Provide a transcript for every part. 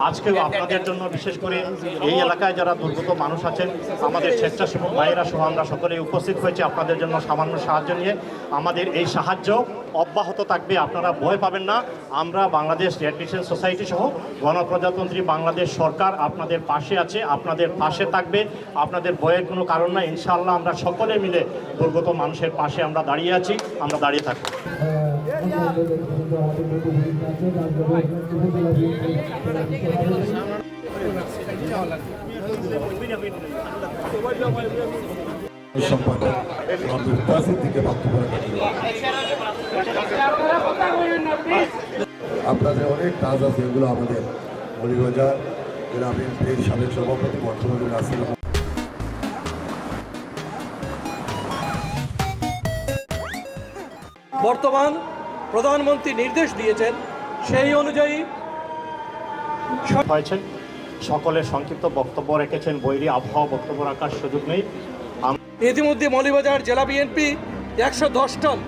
আজকেও আপনাদের জন্য বিশেষ করে এই এলাকায় যারা দুর্গত মানুষ আছেন, আমাদের স্বেচ্ছাসেবক ভাইয়েরা সহ আমরা সকলেই উপস্থিত হয়েছি আপনাদের জন্য সামান্য সাহায্য নিয়ে। আমাদের এই সাহায্য অব্যাহত থাকবে, আপনারা ভয় পাবেন না। আমরা বাংলাদেশ রেড ক্রিসেন্ট সোসাইটি সহ গণপ্রজাতন্ত্রী বাংলাদেশ সরকার আপনাদের পাশে আছে, আপনাদের পাশে থাকবে। আপনাদের ভয়ের কোনো কারণ নাই। ইনশাআল্লাহ আমরা সকলে মিলে দুর্গত মানুষের পাশে আমরা দাঁড়িয়ে আছি, আমরা দাঁড়িয়ে থাকবো। আপনাদের অনেক কাজ আছে, এগুলো আমাদের মৌলভীবাজার জেলা বিএনপির সাবেক সভাপতি মন্ত্রী নাসির। বর্তমান প্রধানমন্ত্রী নির্দেশ দিয়েছেন, সেই অনুযায়ী হয়েছেন সকলের সংক্ষিপ্ত বক্তব্য রেখেছেন। বৈরী আবহাওয়া বক্তব্য রাখার সুযোগ নেই। ইতিমধ্যে মৌলভীবাজার জেলা বিএনপি 110 টন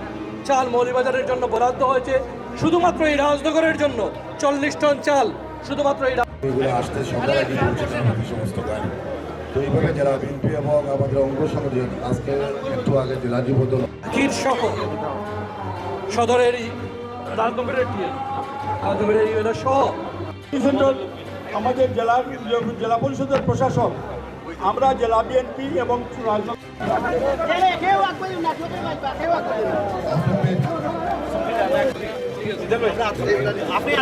চাল মৌলভীবাজারের জন্য বরাদ্দ হয়েছে। শুধুমাত্র এই রাজনগরের জন্য 40 টন চাল শুধুমাত্র এই এগুলো আসতে সকালে সমস্ত গাড়ি। তো এইভাবে জেলা বিএনপি এবং আমাদের অঙ্গ সংগঠন আজকে একটু আগে জেলা যুবদল সহ সদরের রাজনগরের সহ আমাদের জেলা পরিষদের প্রশাসক, আমরা জেলা বিএনপি এবং আপনি